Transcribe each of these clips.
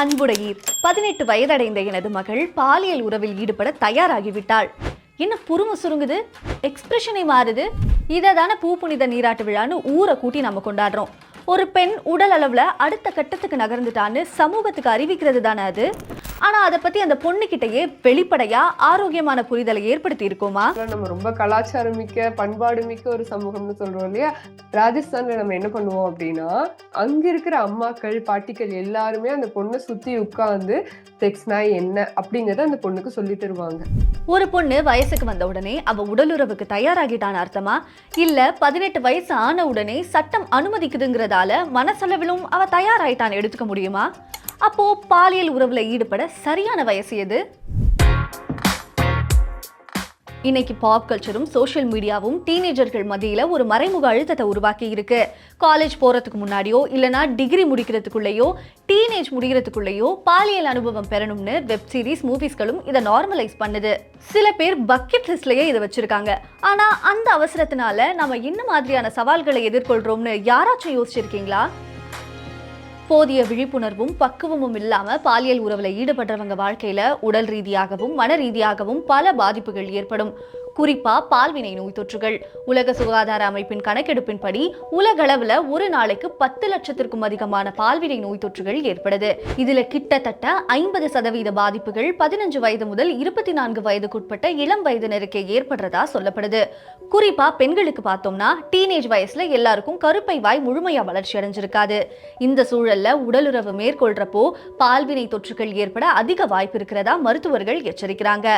அன்புடையீர் 18 வயதடைந்த எனது மகள் பாலியல் உறவில் ஈடுபட தயாராகிவிட்டாள். என்ன புரும சுருங்குது, எக்ஸ்பிரஷனே மாறுது. இதை தானே பூப்புனித நீராட்டு விழான்னு ஊரை கூட்டி நம்ம கொண்டாடுறோம். ஒரு பெண் உடல் அளவில் அடுத்த கட்டத்துக்கு நகர்ந்துட்டான்னு சமூகத்துக்கு அறிவிக்கிறது தானே அது. ஆனால் அதை பற்றி அந்த பொண்ணுக்கிட்டேயே வெளிப்படையாக ஆரோக்கியமான புரிதலை ஏற்படுத்தி இருக்கோமா? நம்ம ரொம்ப கலாச்சாரம் மிக்க பண்பாடு மிக்க ஒரு சமூகம்னு சொல்றோம் இல்லையா. ராஜஸ்தான்ல நம்ம என்ன பண்ணுவோம் அப்படின்னா, அங்க இருக்கிற அம்மாக்கள் பாட்டிகள் எல்லாருமே அந்த பொண்ணை சுத்தி உட்கார்ந்து செக்ஸ்னா என்ன அப்படிங்கறத அந்த பொண்ணுக்கு சொல்லி தருவாங்க. ஒரு பொண்ணு வயசுக்கு வந்த உடனே அவ உடலுறவுக்கு தயாராகிட்டான்னு அர்த்தமா? இல்ல 18 வயசு ஆன உடனே சட்டம் அனுமதிக்குதுங்கிறதால மனசளவிலும் அவ தயாராயிட்டான்னு எடுத்துக்க முடியுமா? அப்போ பாலியல் உறவுல ஈடுபட சரியான வயசு எது? இன்னைக்கு பாப் கல்ச்சரும் சோஷியல் மீடியாவும் டீனேஜர்கள் மத்தியில ஒரு மறைமுக அழுத்தத்தை உருவாக்கி இருக்கு. காலேஜ் போறதுக்கு முன்னாடியோ இல்லனா டிகிரி முடிக்கிறதுக்குள்ளேயோ டீனேஜ் முடிக்கிறதுக்குள்ளேயோ பாலியல் அனுபவம் பெறணும்னு வெப் சீரிஸ் மூவிஸ்களும் இதை நார்மலைஸ் பண்ணுது. சில பேர் பக்கெட் லிஸ்ட்லயே இதை வச்சிருக்காங்க. ஆனா அந்த அவசரத்தினால நம்ம என்ன மாதிரியான சவால்களை எதிர்கொள்றோம்னு யாராச்சும் யோசிச்சிருக்கீங்களா? போதிய விழிப்புணர்வும் பக்குவமும் இல்லாம பாலியல் உறவுல ஈடுபடுறவங்க வாழ்க்கையில உடல் ரீதியாகவும் மன ரீதியாகவும் பல பாதிப்புகள் ஏற்படும். குறிப்பா பால்வினை நோய் தொற்றுகள். உலக சுகாதார அமைப்பின் கணக்கெடுப்பின்படி உலகளவுல ஒரு நாளைக்கு 10 லட்சத்திற்கும் அதிகமான பால்வினை நோய் தொற்றுகள் ஏற்படுது. இதுல கிட்டத்தட்ட 50% பாதிப்புகள் 15 வயது முதல் 24 வயதுக்குட்பட்ட இளம் வயதினருக்கே ஏற்படுறதா சொல்லப்படுது. குறிப்பா பெண்களுக்கு பார்த்தோம்னா டீனேஜ் வயசுல எல்லாருக்கும் கருப்பை வாய் முழுமையா வளர்ச்சி அடைஞ்சிருக்காது. இந்த சூழல்ல உடலுறவு மேற்கொள்றப்போ பால்வினை தொற்றுகள் ஏற்பட அதிக வாய்ப்பு இருக்கிறதா மருத்துவர்கள் எச்சரிக்கிறாங்க.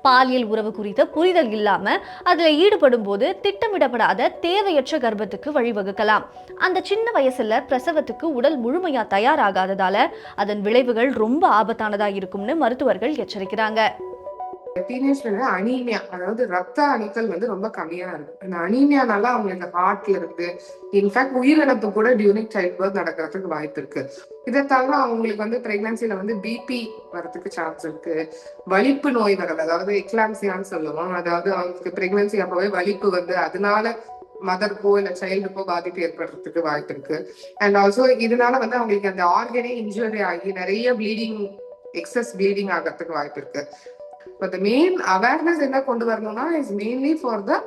பாலியல் உறவு குறித்த புரிதல் இல்லாம அதுல ஈடுபடும் போது திட்டமிடப்படாத தேவையற்ற கர்ப்பத்துக்கு வழிவகுக்கலாம். அந்த சின்ன வயசுல பிரசவத்துக்கு உடல் முழுமையா தயாராகாததால அதன் விளைவுகள் ரொம்ப ஆபத்தானதா இருக்கும்னு மருத்துவர்கள் எச்சரிக்கிறாங்க. டீனேஜ்ல அனீமியா, அதாவது ரத்த அணுக்கள் ரொம்ப கம்மியா இருக்கு. அந்த அனீமியானால அவங்களுக்கு ஹார்ட்ல இருந்து இன்ஃபேக்ட் உயிரிழப்பு கூட டியூரிங் சைல்ட் பர்த் நடக்கிறதுக்கு வாய்ப்பு இருக்கு. இதை தவிர அவங்களுக்கு பிரெக்னன்சில பிபி வரதுக்கு சான்ஸ் இருக்கு. வலிப்பு நோய் வரது, அதாவது எக்லாம்சியான்னு சொல்லுவோம். அதாவது அவங்களுக்கு பிரெக்னன்சி அப்பவே வலிப்பு அதனால மதருக்கோ இல்ல சைல்டுக்கோ பாதிப்பு ஏற்படுறதுக்கு வாய்ப்பு இருக்கு. அண்ட் ஆல்சோ இதனால அவங்களுக்கு அந்த ஆர்கனே இன்ஜுரி ஆகி நிறைய ப்ளீடிங், எக்ஸஸ் ப்ளீடிங் ஆகிறதுக்கு வாய்ப்பு இருக்கு. But the main awareness என்ன கொண்டு வரணும்னா is mainly for the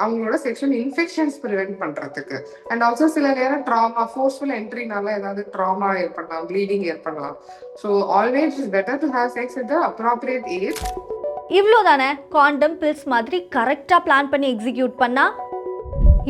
அவங்களோட செக்ஷுவல் இன்ஃபெக்ஷன்ஸ் ப்ரிவென்ட் பண்றதுக்கு. அண்ட் ஆல்சோ சில நேரம் ட்ராமா, ஃபோர்ஸ்ஃபுல் என்ட்ரினால ஏதாவது ட்ராமா ஏற்படலாம், ப்ளீடிங் ஏற்படலாம். So always is better to have sex at the appropriate age. இவ்வளோதானே. காண்டம், பில்ஸ் மாதிரி கரெக்டா பிளான் பண்ணி எக்ஸிக்யூட் பண்ணா.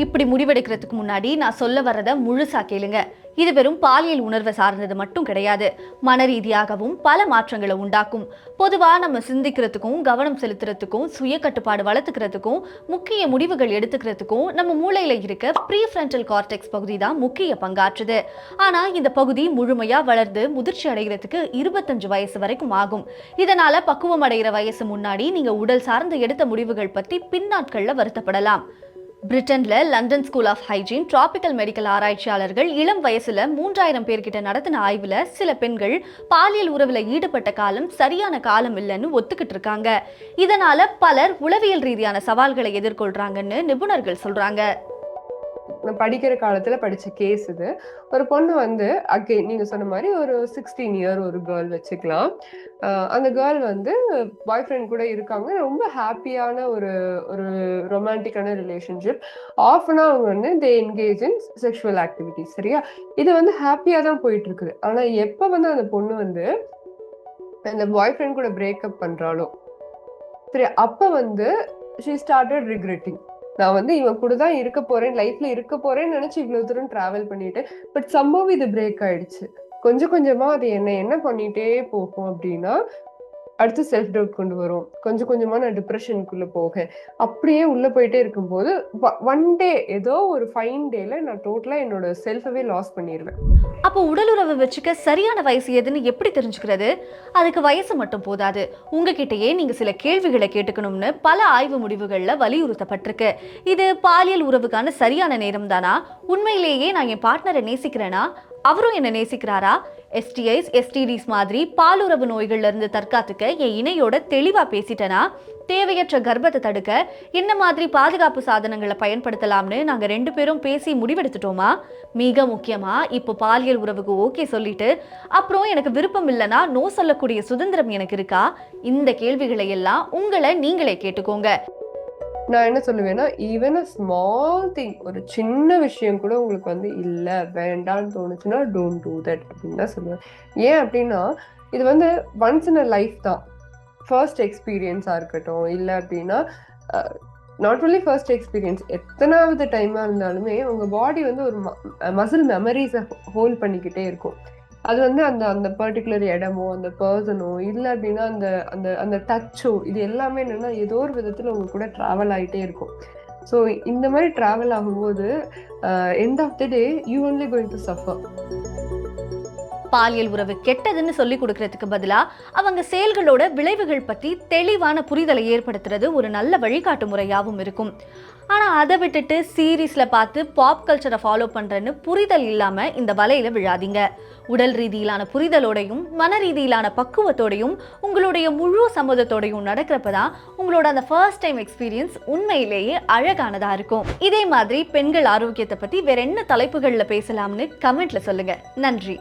இப்படி முடிவெடுக்கிறதுக்கு முன்னாடி நான் சொல்ல வர்றதை முழுசா கேளுங்க. இது வெறும் பாலியல் உணர்வை சார்ந்தது மட்டும் கிடையாது. மன ரீதியாகவும் பல மாற்றங்களை உண்டாக்கும். பொதுவாக நம்ம சிந்திக்கிறதுக்கும் கவனம் செலுத்துறதுக்கும் சுய கட்டுப்பாடு வளர்த்துக்கிறதுக்கும் முக்கிய முடிவுகள் எடுத்துக்கிறதுக்கும் நம்ம மூளையில இருக்க ப்ரீஃப்ரண்டல் கார்டெக்ஸ் பகுதி தான் முக்கிய பங்காற்றுது. ஆனா இந்த பகுதி முழுமையா வளர்ந்து முதிர்ச்சி அடைகிறதுக்கு 25 வயசு வரைக்கும் ஆகும். இதனால பக்குவம் அடைகிற வயசு முன்னாடி நீங்க உடல் சார்ந்து எடுத்த முடிவுகள் பற்றி பின்னாட்கள்ல வருத்தப்படலாம். பிரிட்டன்ல London School of Hygiene Tropical Medical ஆராய்ச்சியாளர்கள் இளம் வயசுல 3000 பேர்கிட்ட நடத்தின ஆய்வுல சில பெண்கள் பாலியல் உறவுல ஈடுபட்ட காலம் சரியான காலம் இல்லைன்னு ஒத்துக்கிட்டு இருக்காங்க. இதனால பலர் உளவியல் ரீதியான சவால்களை எதிர்கொள்றாங்கன்னு நிபுணர்கள் சொல்றாங்க. படிக்கிற காலத்துல படிச்ச கேஸ் இது. ஒரு பொண்ணு நீங்க சொன்ன மாதிரி ஒரு 16 இயர் ஒரு கேர்ள் வச்சுக்கலாம். அந்த கேர்ள் பாய் ஃப்ரெண்ட் கூட இருக்காங்க. ரொம்ப ஹாப்பியான ஒரு ஒரு ரொமான்டிக்கான ரிலேஷன்ஷிப். ஆஃப்னா அவங்க தே என்கேஜ் இன் செக்ஷுவல் ஆக்டிவிட்டிஸ். சரியா, இது ஹாப்பியா தான் போயிட்டு இருக்குது. ஆனா எப்ப அந்த பொண்ணு அந்த பாய் ஃப்ரெண்ட் கூட பிரேக்கப் பண்றாளோ சரி, அப்ப she started regretting. நான் இவன் கூட தான் இருக்க போறேன், லைஃப்ல இருக்க போறேன்னு நினைச்சு இவ்வளவு தூரம் டிராவல் பண்ணிட்டு, பட் சம்பவம் இது பிரேக் ஆயிடுச்சு. கொஞ்சம் கொஞ்சமா அது என்ன பண்ணிட்டே போகும் அப்படின்னா, அடுத்து செல்ஃப் டவுட் கொண்டு வரும். கொஞ்சம் கொஞ்சமா நான் டிப்ரெஷனுக்குள்ள போகேன். அப்படியே உள்ள போயிட்டே இருக்கும்போது ஒன் டே ஏதோ ஒரு ஃபைன் டேல நான் டோட்டலா என்னோட செல்ஃபவே லாஸ் பண்ணிடுவேன். அப்போ உடலுறவு வச்சுக்க சரியான வயசு எதுன்னு எப்படி தெரிஞ்சுக்கிறது? அதுக்கு வயசு மட்டும் போதாது, உங்ககிட்டயே நீங்க சில கேள்விகளை கேட்டுக்கணும்னு பல ஆய்வு முடிவுகள்ல வலியுறுத்தப்பட்டிருக்கு. இது பாலியல் உறவுக்கான சரியான நேரம் தானா? உண்மையிலேயே நான் என் பார்ட்னரை நேசிக்கிறேனா? அவரும் என்ன நேசிக்கிறாரா? STIs, STDs மாதிரி பாலுறவு நோய்கள்ல இருந்து தற்காத்துக்க என் இணையோட தெளிவா பேசிட்டேனா, தேவையற்ற கர்ப்பத்தை தடுக்க என்ன மாதிரி பாதுகாப்பு சாதனங்களை பயன்படுத்தலாம்னு நாங்க 2 பேரும் பேசி முடிவெடுத்துட்டோமா? மிக முக்கியமா இப்போ பாலியல் உறவுக்கு ஓகே சொல்லிட்டு அப்புறம் எனக்கு விருப்பம் இல்லைன்னா நோ சொல்லக்கூடிய சுதந்திரம் எனக்கு இருக்கா? இந்த கேள்விகளை எல்லாம் உங்களை நீங்களே கேட்டுக்கோங்க. நான் என்ன சொல்லுவேன்னா, ஈவன் அ ஸ்மால் திங், ஒரு சின்ன விஷயம் கூட உங்களுக்கு வந்து இல்ல வேண்டான்னு தோணுச்சுன்னா டோன்ட் டூ தட் அப்படின்னு தான் சொல்லுவேன். ஏன் அப்படின்னா, இது வந்து ஒன்ஸ் இன் அ லைஃப் தான். ஃபர்ஸ்ட் எக்ஸ்பீரியன்ஸா இருக்கட்டும், இல்லை அப்படின்னா நாட் ஒன்லி ஃபர்ஸ்ட் எக்ஸ்பீரியன்ஸ், எத்தனாவது டைமா இருந்தாலுமே உங்க பாடி வந்து ஒரு மசில் மெமரிஸை ஹோல்ட் பண்ணிக்கிட்டே இருக்கும். அது வந்து அந்த அந்த பர்டிகுலர் இடமோ அந்த பர்சனோ இல்லை அப்படின்னா அந்த அந்த அந்த டச்சோ, இது எல்லாமே என்னன்னா ஏதோ ஒரு விதத்துல உங்க கூட டிராவல் ஆகிட்டே இருக்கும். ஸோ இந்த மாதிரி டிராவல் ஆகும்போது end of the day you only going to suffer. பாலியல் உறவு கெட்டதுன்னு சொல்லி கொடுக்கறதுக்கு பதிலா அவங்க செயல்களோட விளைவுகள் பத்தி தெளிவான புரிதலை ஏற்படுத்துறது ஒரு நல்ல வழிகாட்டு முறையாகவும் இருக்கும். ஆனா அதை விட்டுட்டு சீரீஸ்ல பார்த்து பாப் கல்ச்சரை ஃபாலோ பண்றேன்னு புரிதல் இல்லாம இந்த வலையில விழாதீங்க. உடல் ரீதியிலான புரிதலோடையும் மன ரீதியிலான பக்குவத்தோடையும் உங்களுடைய முழு சம்மதத்தோடையும் நடக்கிறப்பதான் உங்களோட அந்த ஃபர்ஸ்ட் டைம் எக்ஸ்பீரியன்ஸ் உண்மையிலேயே அழகானதா இருக்கும். இதே மாதிரி பெண்கள் ஆரோக்கியத்தை பத்தி வேற என்ன தலைப்புகள்ல பேசலாம்னு கமெண்ட்ல சொல்லுங்க. நன்றி.